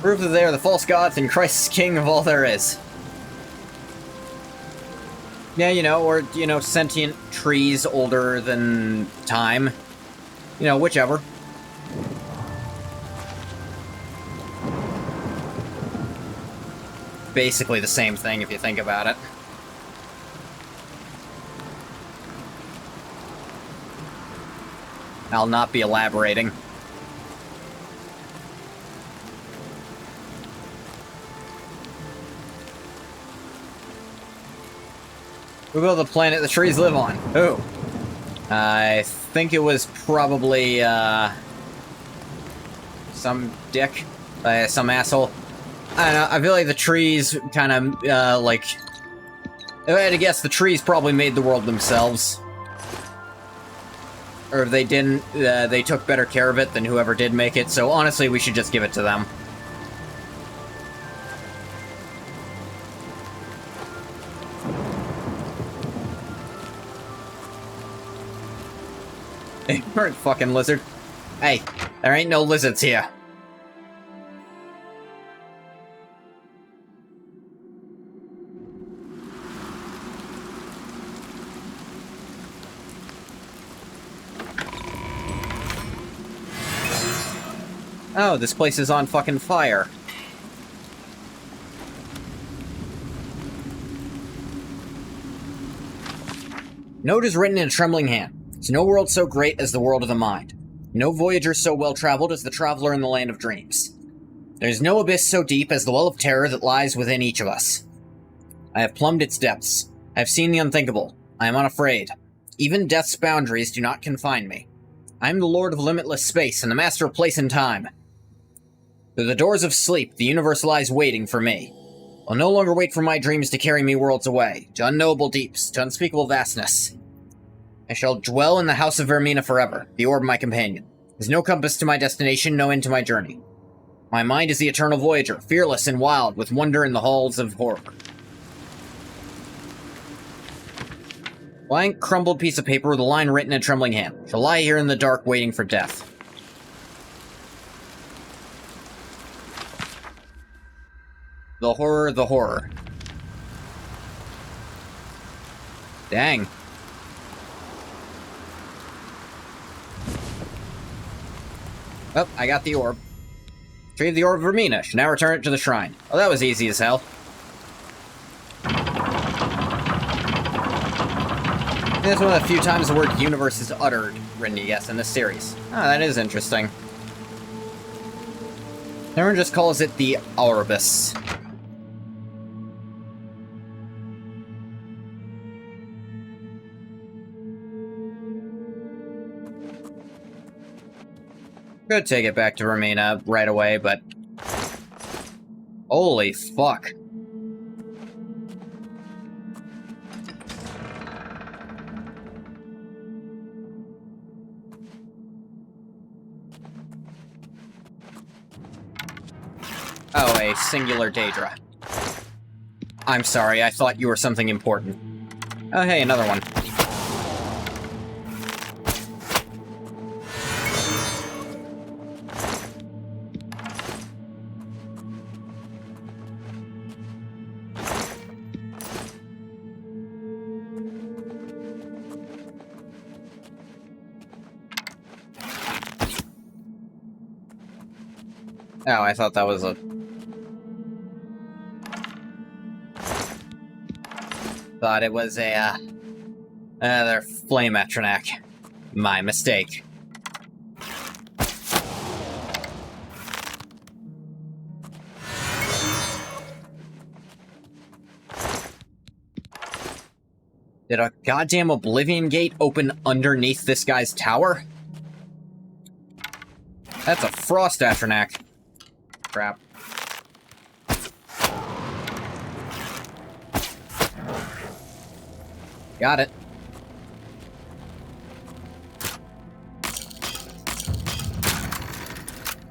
Proof that they are the false gods and Christ is king of all there is. Yeah, you know, or, you know, sentient trees older than time. You know, whichever. Basically the same thing if you think about it. I'll not be elaborating. Who built the planet the trees live on? Who? I think it was probably, some dick. Some asshole. I don't know, I feel like the trees kind of, like... If I had to guess, the trees probably made the world themselves. Or if they didn't, they took better care of it than whoever did make it, so honestly, we should just give it to them. Bird fucking lizard. Hey, there ain't no lizards here. Oh, this place is on fucking fire. Note is written in a trembling hand. There's no world so great as the world of the mind. No voyager so well-traveled as the traveler in the land of dreams. There's no abyss so deep as the well of terror that lies within each of us. I have plumbed its depths. I have seen the unthinkable. I am unafraid. Even death's boundaries do not confine me. I am the lord of limitless space and the master of place and time. Through the doors of sleep, the universe lies waiting for me. I'll no longer wait for my dreams to carry me worlds away, to unknowable deeps, to unspeakable vastness. I shall dwell in the house of Vermina forever, the orb my companion. There's no compass to my destination, no end to my journey. My mind is the eternal voyager, fearless and wild, with wonder in the halls of horror. Blank, crumbled piece of paper with a line written in a trembling hand. Shall lie here in the dark, waiting for death. The horror, the horror. Dang. Oh, I got the orb. Retrieve the orb of Vermina. Should now return it to the shrine. Oh, that was easy as hell. That's one of the few times the word universe is uttered, Rindy, yes, in this series. Ah, that is interesting. Everyone just calls it the Orbis. Could take it back to Vermina right away, but... Holy fuck. Oh, a singular Daedra. I'm sorry, I thought you were something important. Oh, hey, another one. Oh, I thought that was a... Thought it was a, another flame Atronak. My mistake. Did a goddamn Oblivion gate open underneath this guy's tower? That's a Frost Atronak. Crap. Got it.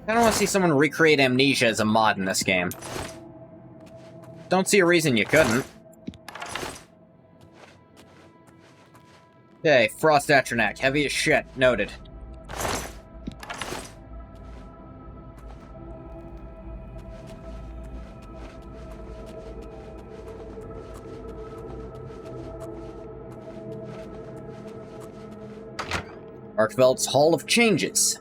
I don't want to see someone recreate Amnesia as a mod in this game. Don't see a reason you couldn't. Okay, Frost Atronak, heavy as shit, noted. Arkveld's Hall of Changes.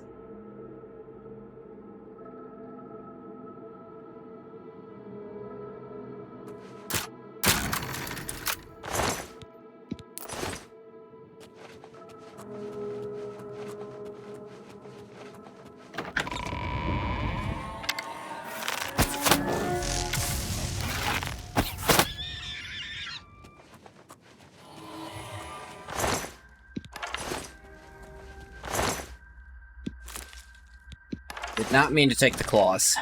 Did not mean to take the claws.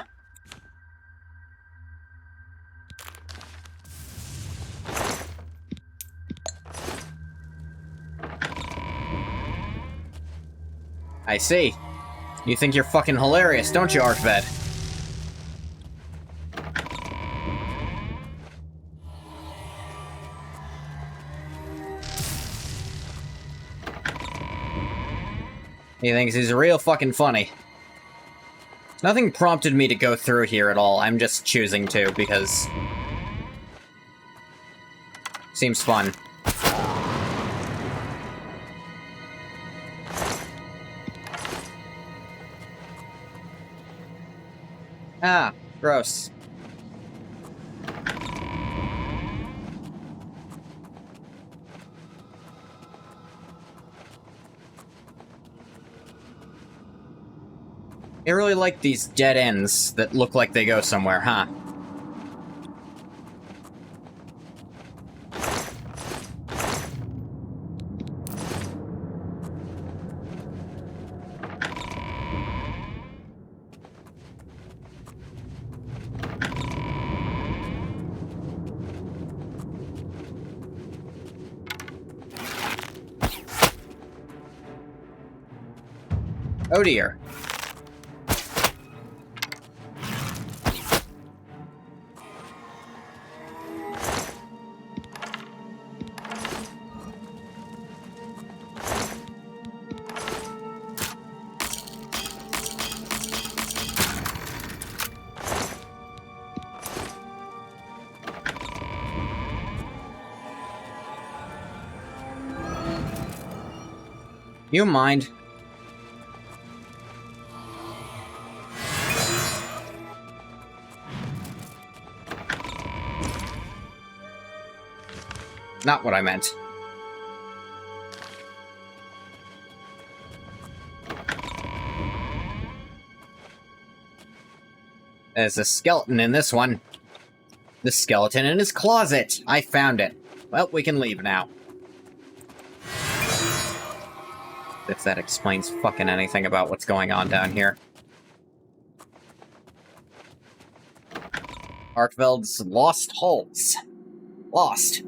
I see. You think you're fucking hilarious, don't you, Arkved? He thinks he's real fucking funny. Nothing prompted me to go through here at all. I'm just choosing to, because... seems fun. Ah, gross. I really like these dead ends that look like they go somewhere, huh? Oh dear. You mind? Not what I meant. There's a skeleton in this one. The skeleton in his closet! I found it. Well, we can leave now. If that explains fucking anything about what's going on down here. Arkveld's Lost Halls. Lost.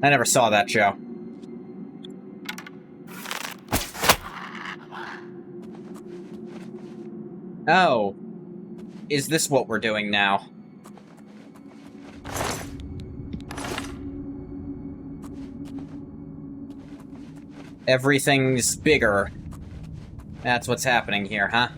I never saw that show. Oh. Is this what we're doing now? Everything's bigger. That's what's happening here, huh?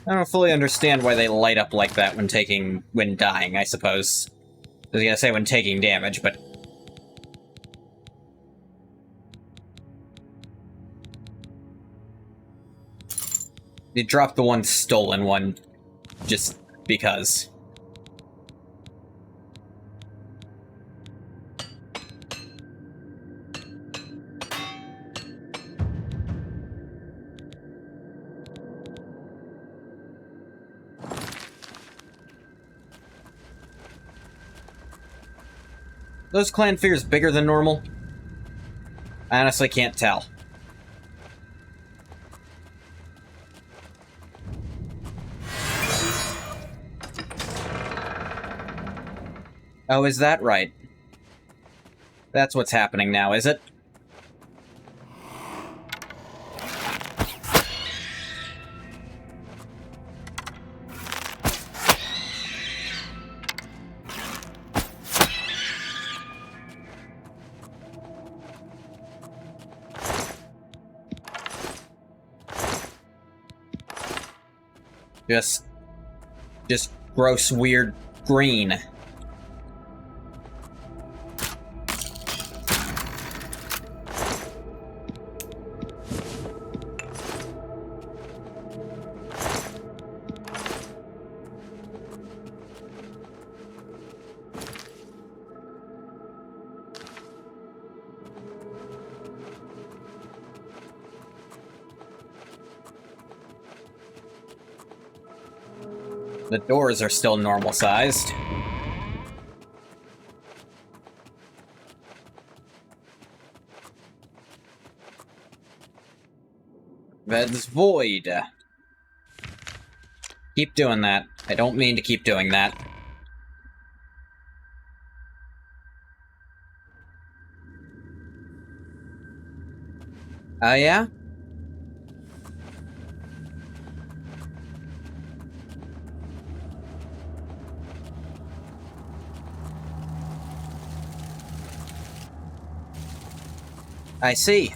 I don't fully understand why they light up like that when dying, I suppose. I was gonna say when taking damage, but... They dropped the one stolen one, just because. Those clan fears bigger than normal? I honestly can't tell. Oh, is that right? That's what's happening now, is it? Just gross, weird green. The doors are still normal-sized. Ved's void. Keep doing that. I don't mean to keep doing that. Yeah? I see.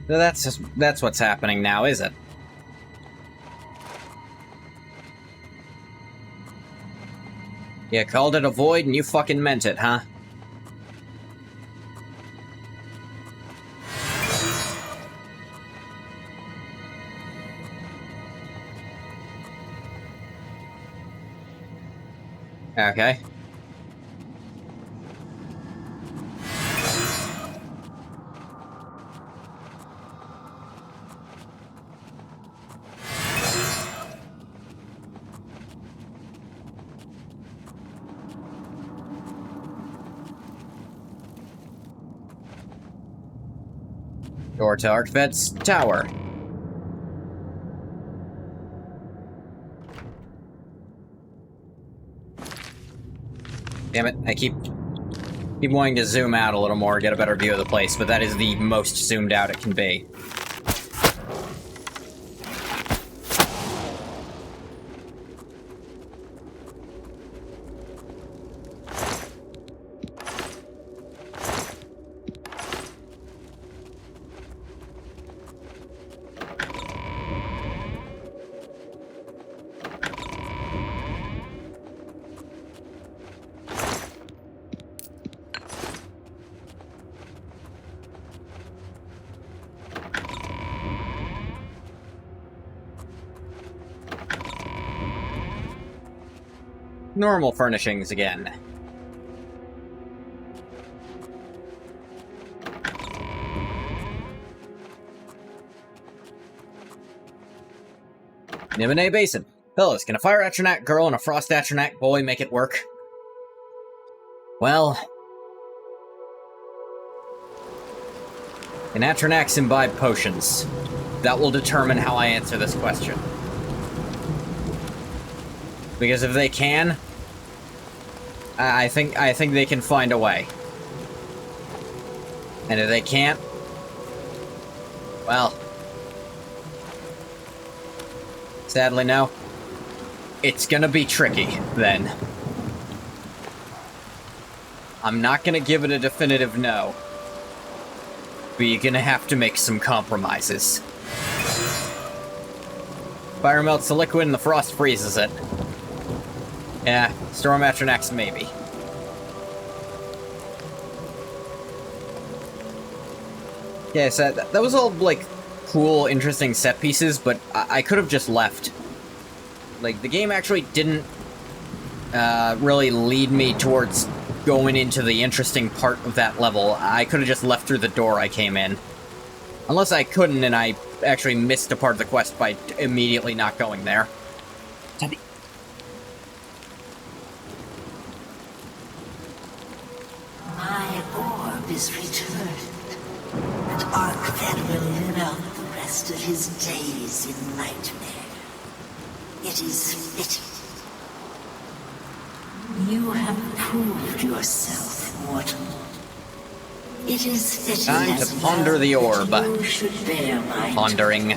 So that's what's happening now, is it? You called it a void and you fucking meant it, huh? Okay. Door to Archved's tower. Damn it, I keep wanting to zoom out a little more, get a better view of the place, but that is the most zoomed out it can be. Normal furnishings again. Nimine Basin. Fellas, can a fire Atronach girl and a frost Atronach boy make it work? Well... Can Atronachs imbibe potions? That will determine how I answer this question. Because if they can, I think they can find a way. And if they can't, well, sadly no. It's gonna be tricky, then. I'm not gonna give it a definitive no. But you're gonna have to make some compromises. Fire melts the liquid and the frost freezes it. Yeah, Storm Atronachs maybe. Yeah, so that was all, like, cool, interesting set pieces, but I could have just left. Like, the game actually didn't really lead me towards going into the interesting part of that level. I could have just left through the door I came in. Unless I couldn't and I actually missed a part of the quest by immediately not going there. My orb is returned, and Archved will live out the rest of his days in nightmare. It is fitting. You have proved yourself mortal. It is fitting. Time to ponder the orb. You should bear my Pondering.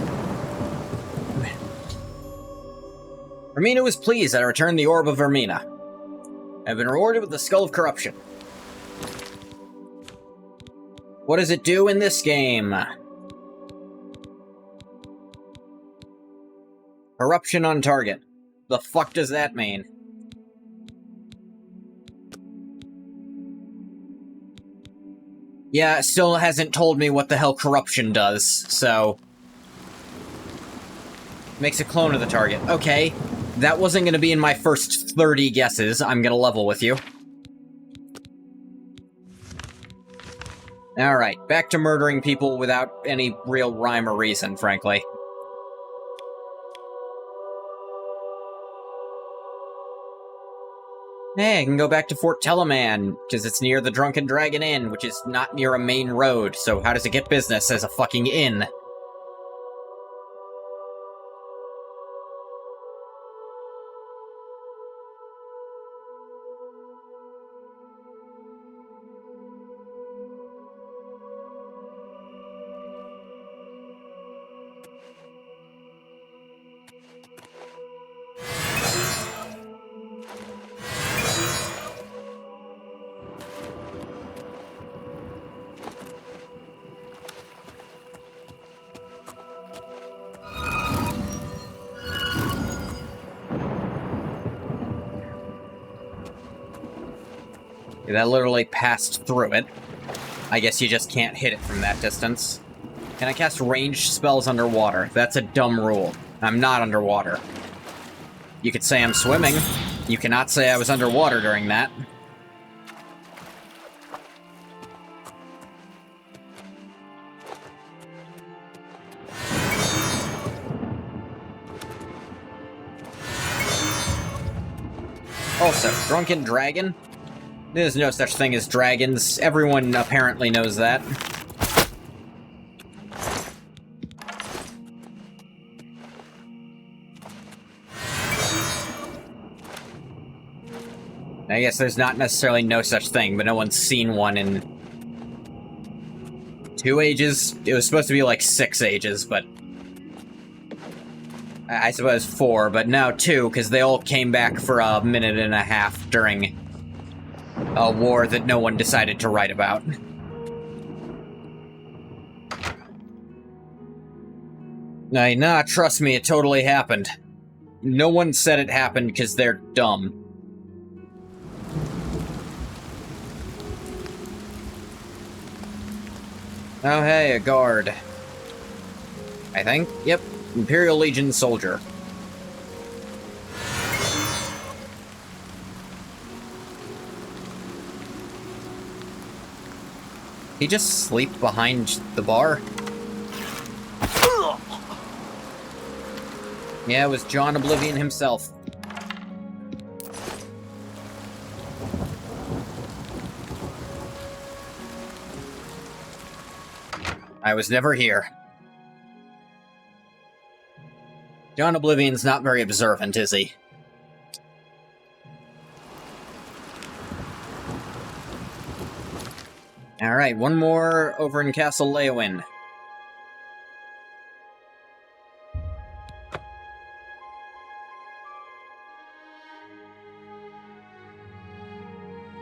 Vermina was pleased that I returned the Orb of Vermina. I have been rewarded with the Skull of Corruption. What does it do in this game? Eruption on target. The fuck does that mean? Yeah, it still hasn't told me what the hell corruption does, so... Makes a clone of the target. Okay, that wasn't gonna be in my first 30 guesses. I'm gonna level with you. Alright, back to murdering people without any real rhyme or reason, frankly. Hey, I can go back to Fort Teleman, because it's near the Drunken Dragon Inn, which is not near a main road, so how does it get business as a fucking inn? That literally passed through it. I guess you just can't hit it from that distance. Can I cast ranged spells underwater? That's a dumb rule. I'm not underwater. You could say I'm swimming. You cannot say I was underwater during that. Also, Drunken Dragon? There's no such thing as dragons. Everyone apparently knows that. I guess there's not necessarily no such thing, but no one's seen one in 2 ages. It was supposed to be like 6 ages, but I suppose 4, but now 2, because they all came back for a minute and a half during a war that no one decided to write about. Nah, trust me, it totally happened. No one said it happened because they're dumb. Oh hey, a guard. I think? Yep, Imperial Legion soldier. He just sleep behind the bar? Yeah, it was John Oblivion himself. I was never here. John Oblivion's not very observant, is he? Alright, one more over in Castle Leowin.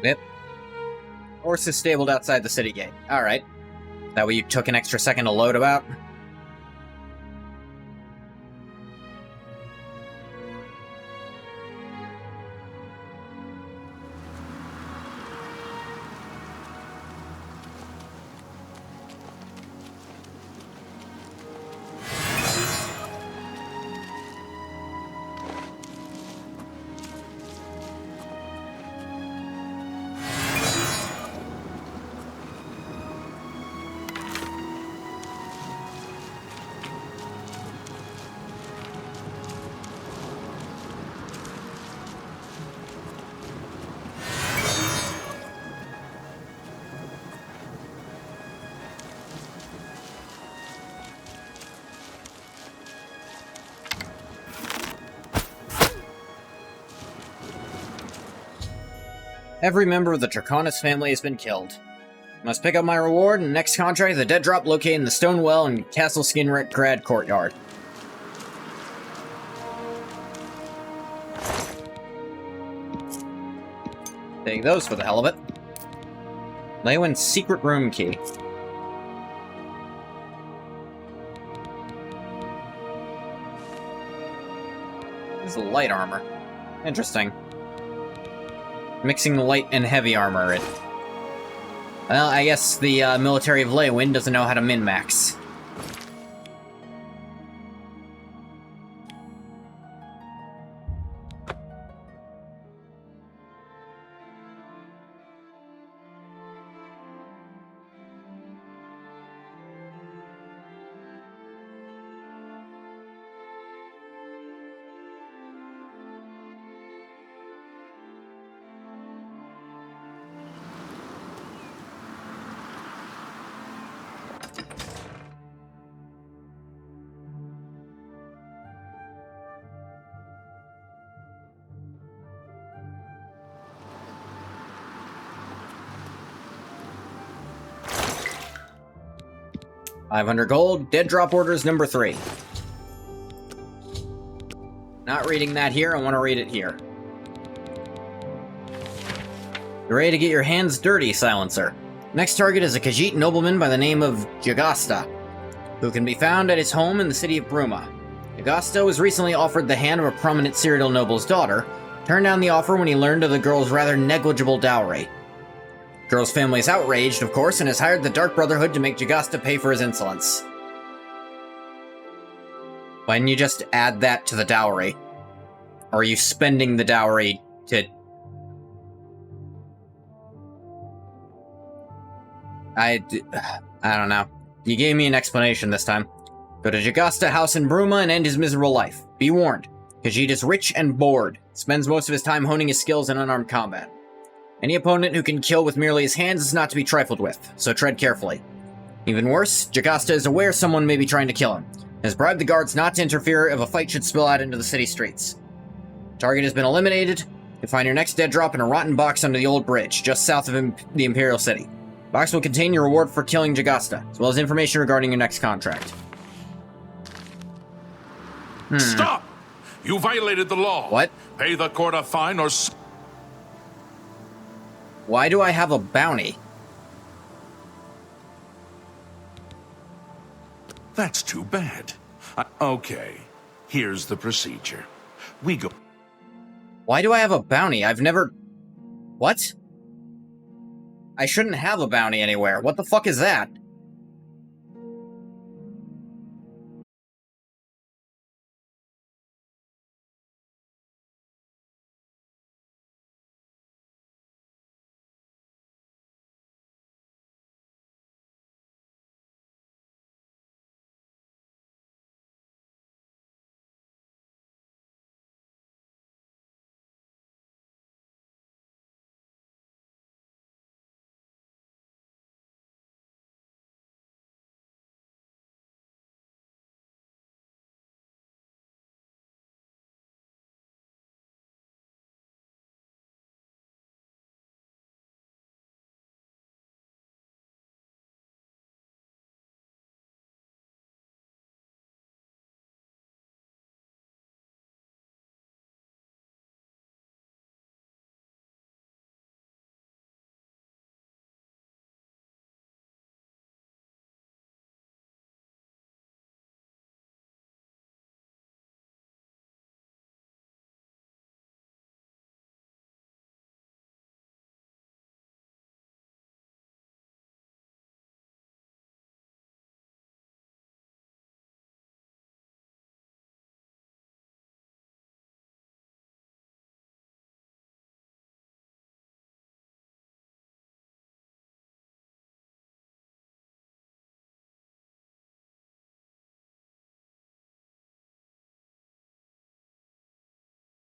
Yep. Horse is stabled outside the city gate. Alright. That way you took an extra second to load about? Every member of the Draconis family has been killed. Must pick up my reward in the next contract, the dead drop located in the stone well in Castle Skingrad courtyard. Take those for the hell of it. Leowin's secret room key. This is light armor. Interesting. Mixing light and heavy armor. Well, I guess the military of Leywind doesn't know how to min-max. $500 gold, dead drop orders number 3. Not reading that here, I want to read it here. You're ready to get your hands dirty, Silencer. Next target is a Khajiit nobleman by the name of Jagasta, who can be found at his home in the city of Bruma. Jagasta was recently offered the hand of a prominent Cyrodiil noble's daughter, turned down the offer when he learned of the girl's rather negligible dowry. Girl's family is outraged, of course, and has hired the Dark Brotherhood to make Jagasta pay for his insolence. Why didn't you just add that to the dowry? Or are you spending the dowry to... I don't know. You gave me an explanation this time. Go to Jagasta House in Bruma and end his miserable life. Be warned, Khajiit is rich and bored, spends most of his time honing his skills in unarmed combat. Any opponent who can kill with merely his hands is not to be trifled with, so tread carefully. Even worse, Jagasta is aware someone may be trying to kill him, and has bribed the guards not to interfere if a fight should spill out into the city streets. Target has been eliminated. You'll find your next dead drop in a rotten box under the old bridge, just south of the Imperial City. Box will contain your reward for killing Jagasta, as well as information regarding your next contract. Stop! You violated the law. What? Pay the court a fine or... Why do I have a bounty? That's too bad. Okay, here's the procedure. We go... Why do I have a bounty? I've never... What? I shouldn't have a bounty anywhere. What the fuck is that?